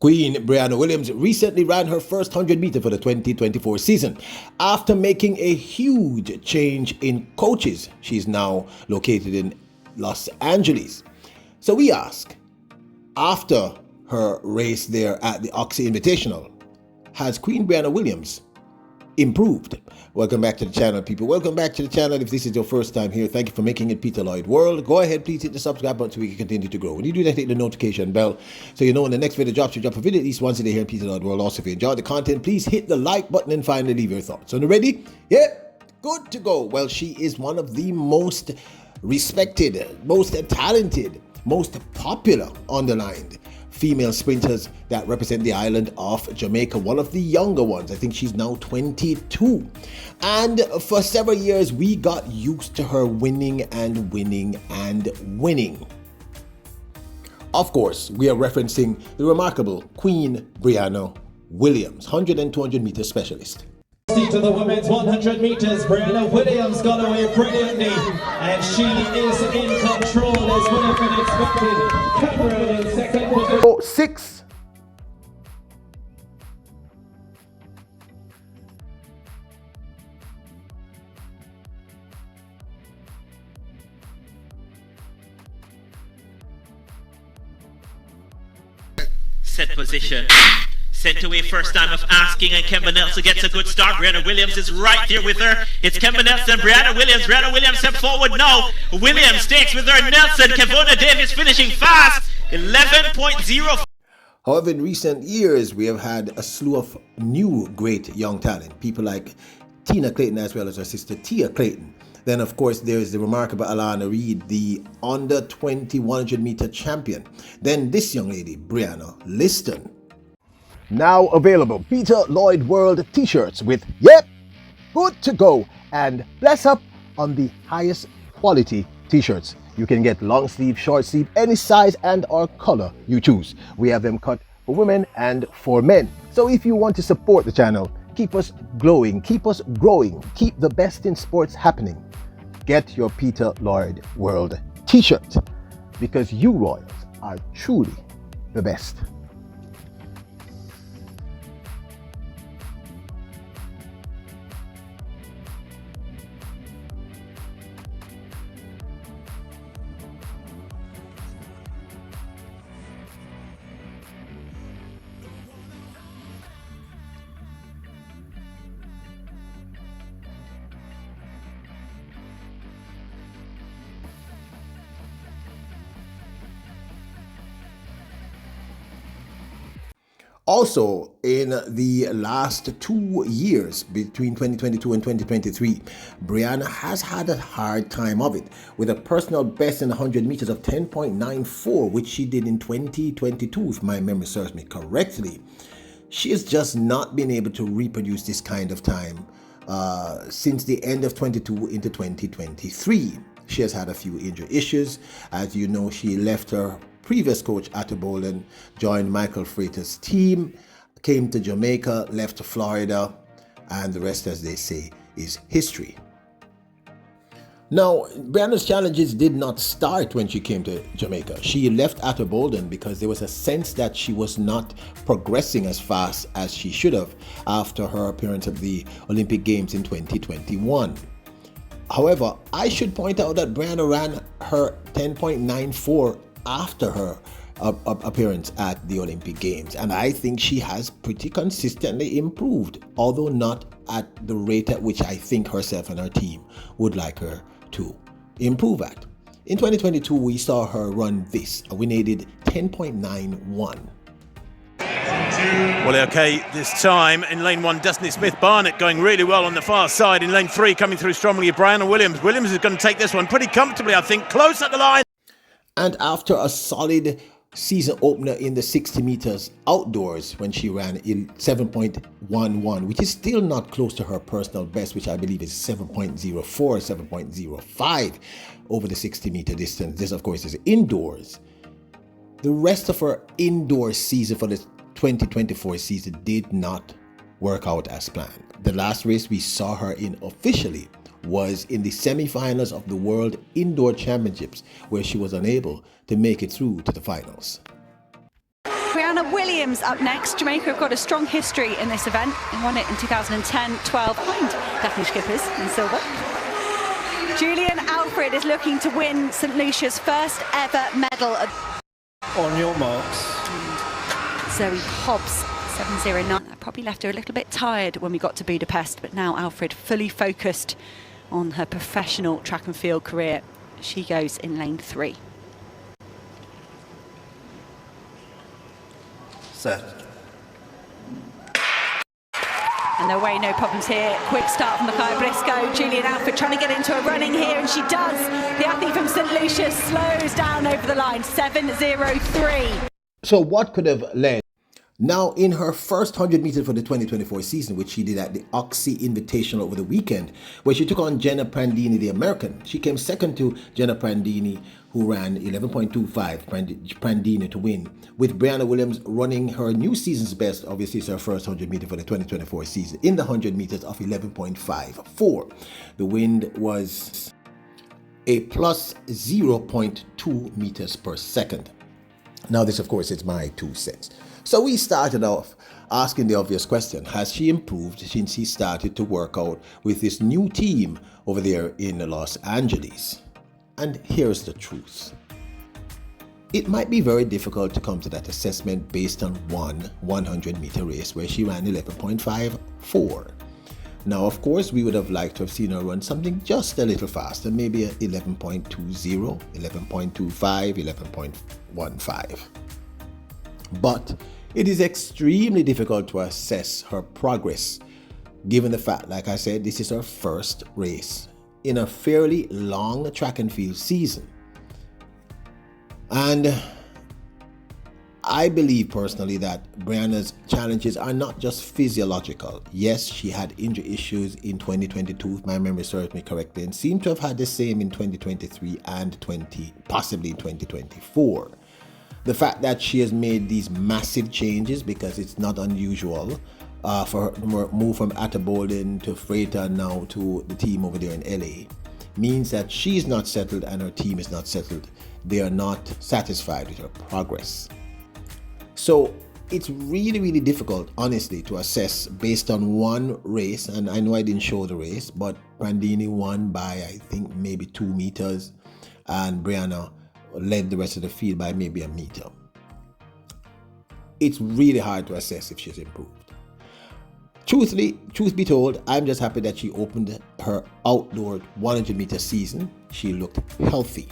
Queen Brianna Williams recently ran her first 100 meter for the 2024 season. After making a huge change in coaches, she's now located in Los Angeles. So we ask, after her race there at the Oxy Invitational, has Queen Brianna Williams improved? Welcome back to the channel, people. Welcome back to the channel. If this is your first time here, thank you for making it Peter Lloyd World. Go ahead, please hit the subscribe button so we can continue to grow. When you do that, hit the notification bell so you know when the next video drops. We drop a video at least once a day here in Peter Lloyd World. Also, if you enjoyed the content, please hit the like button and finally leave your thoughts. So, ready? Yeah, good to go. Well, she is one of the most respected, most talented, most popular on the line female sprinters that represent the island of Jamaica, one of the younger ones. I think she's now 22. And for several years, we got used to her winning and winning and winning. Of course, we are referencing the remarkable Queen Brianna Williams, 100 and 200 meter specialist. To the women's 100 meters, Brianna Williams got away brilliantly, and she is in control as would have been expected. Cameron in second position. 6. Set position. Sent away first time of asking, and Kemba Nelson gets a good start. Brianna Williams is right there with her. It's Kemba Nelson, Brianna Williams. Brianna Williams step forward now. Williams takes with her Nelson. Kevona Davis finishing fast. 11.0. However, in recent years, we have had a slew of new great young talent. People like Tina Clayton as well as her sister Tia Clayton. Then, of course, there's the remarkable Alana Reid, the under 20 100 meter champion. Then this young lady, Brianna Liston. Now available, Peter Lloyd World t-shirts with "Yep, good to go" and "Bless up" on the highest quality t-shirts. You can get long sleeve, short sleeve, any size and or color you choose. We have them cut for women and for men. So if you want to support the channel, keep us glowing, keep us growing, keep the best in sports happening, get your Peter Lloyd World t-shirt, because you Royals are truly the best. Also, in the last 2 years, between 2022 and 2023, Brianna has had a hard time of it, with a personal best in 100 meters of 10.94, which she did in 2022, if my memory serves me correctly. She has just not been able to reproduce this kind of time since the end of 22 into 2023. She has had a few injury issues. As you know, she left her previous coach Atta Bolan, joined Michael Freitas' team, came to Jamaica, left to Florida, and the rest, as they say, is history. Now, Brianna's challenges did not start when she came to Jamaica. She left Atta Bolan because there was a sense that she was not progressing as fast as she should have after her appearance at the Olympic Games in 2021. However, I should point out that Brianna ran her 10.94 after her appearance at the Olympic Games, and I think she has pretty consistently improved, although not at the rate at which I think herself and her team would like her to improve at. In 2022, we saw her run this, a winnated 10.91. Well, okay, this time in lane 1, Destiny Smith-Barnett going really well on the far side. In lane 3, coming through strongly, Brianna Williams. Williams is going to take this one pretty comfortably, I think, close at the line. And after a solid season opener in the 60 meters outdoors, when she ran in 7.11, which is still not close to her personal best, which I believe is 7.04, 7.05 over the 60 meter distance. This, of course, is indoors. The rest of her indoor season for the 2024 season did not work out as planned. The last race we saw her in officially was in the semi-finals of the World Indoor Championships, where she was unable to make it through to the finals. Brianna Brianna Williams up next. Jamaica have got a strong history in this event. They won it in 2010, 12, behind Daphne Skippers in silver. Julian Alfred is looking to win St. Lucia's first ever medal. On your marks. Zoe Hobbs, 7.09. That probably left her a little bit tired when we got to Budapest, but now Alfred fully focused on her professional track and field career. She goes in lane 3. Set. And no way, no problems here. Quick start from Mackay Briscoe. Julian Alfred trying to get into a running here, and she does. The athlete from St. Lucia slows down over the line, 7.03. So what could have led? Now, in her first 100 meters for the 2024 season, which she did at the Oxy Invitational over the weekend, where she took on Jenna Prandini, the American. She came second to Jenna Prandini, who ran 11.25, Prandini to win, with Brianna Williams running her new season's best. Obviously, it's her first 100 meter for the 2024 season, in the 100 meters of 11.54. The wind was a plus 0.2 meters per second. Now, this, of course, is my 2 cents. So we started off asking the obvious question: has she improved since she started to work out with this new team over there in Los Angeles? And here's the truth. It might be very difficult to come to that assessment based on one 100-meter race where she ran 11.54. Now, of course, we would have liked to have seen her run something just a little faster, maybe a 11.20, 11.25, 11.15. But it is extremely difficult to assess her progress, given the fact, like I said, this is her first race in a fairly long track and field season. And I believe personally that Brianna's challenges are not just physiological. Yes, she had injury issues in 2022, if my memory serves me correctly, and seemed to have had the same in 2023 and possibly in 2024. The fact that she has made these massive changes, because it's not unusual for her to move from Atta Bolden to Freighter now to the team over there in LA, means that she's not settled and her team is not settled. They are not satisfied with her progress. So it's really, really difficult, honestly, to assess based on one race. And I know I didn't show the race, but Prandini won by, I think, maybe 2 meters, and Brianna led the rest of the field by maybe a meter. It's really hard to assess if she's improved. Truth be told, I'm just happy that she opened her outdoor 100-meter season. She looked healthy.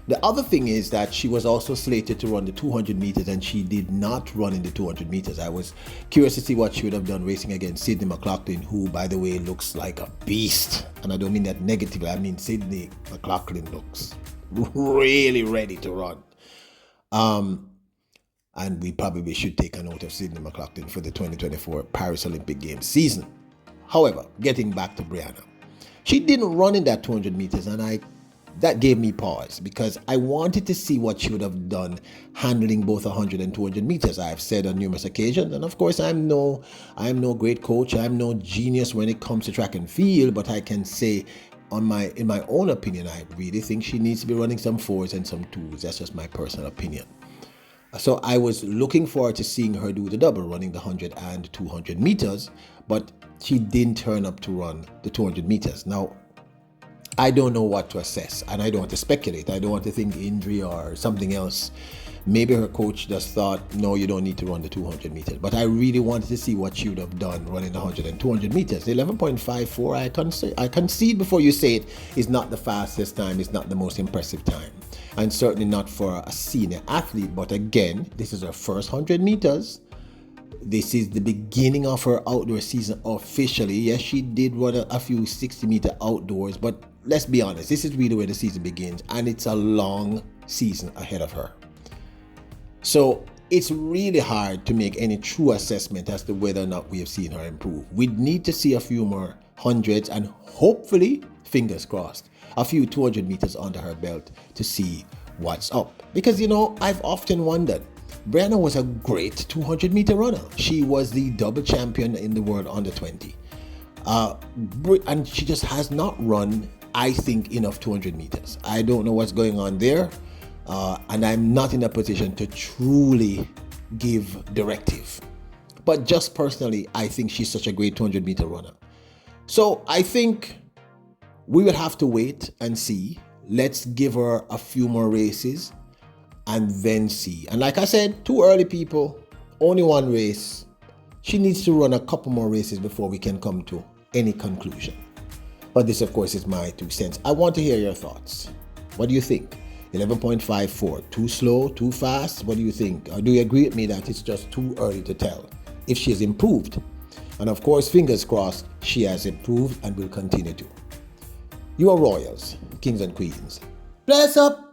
The other thing is that she was also slated to run the 200 meters, and she did not run in the 200 meters. I was curious to see what she would have done racing against Sydney McLaughlin, who, by the way, looks like a beast. And I don't mean that negatively. I mean Sydney McLaughlin looks really ready to run. And we probably should take a note of Sydney McLaughlin for the 2024 Paris Olympic Games season. However, getting back to Brianna, she didn't run in that 200 meters, and that gave me pause, because I wanted to see what she would have done handling both 100 and 200 meters. I've said on numerous occasions, and of course I'm no great coach, I'm no genius when it comes to track and field, but I can say in my own opinion, I really think she needs to be running some 4s and some 2s. That's just my personal opinion. So I was looking forward to seeing her do the double, running the 100 and 200 meters, but she didn't turn up to run the 200 meters. Now, I don't know what to assess, and I don't want to speculate. I don't want to think injury or something else. Maybe her coach just thought, no, you don't need to run the 200 meters. But I really wanted to see what she would have done running the 100 and 200 meters. 11.54, I concede before you say it, is not the fastest time. It's not the most impressive time. And certainly not for a senior athlete. But again, this is her first 100 meters. This is the beginning of her outdoor season officially. Yes, she did run a few 60-meter outdoors, but let's be honest, this is really where the season begins, and it's a long season ahead of her. So it's really hard to make any true assessment as to whether or not we have seen her improve. We'd need to see a few more hundreds and hopefully, fingers crossed, a few 200 meters under her belt to see what's up. Because, I've often wondered, Brianna was a great 200-meter runner. She was the double champion in the world under 20. And she just has not run, I think, enough 200 meters. I don't know what's going on there. And I'm not in a position to truly give directive. But just personally, I think she's such a great 200-meter runner. So I think we will have to wait and see. Let's give her a few more races and then see. And like I said, too early, people. Only one race. She needs to run a couple more races before we can come to any conclusion. But this, of course, is my 2 cents. I want to hear your thoughts. What do you think? 11.54, too slow, too fast? What do you think? Or do you agree with me that it's just too early to tell if she has improved? And of course, fingers crossed, she has improved and will continue to. You are royals, kings and queens. Bless up!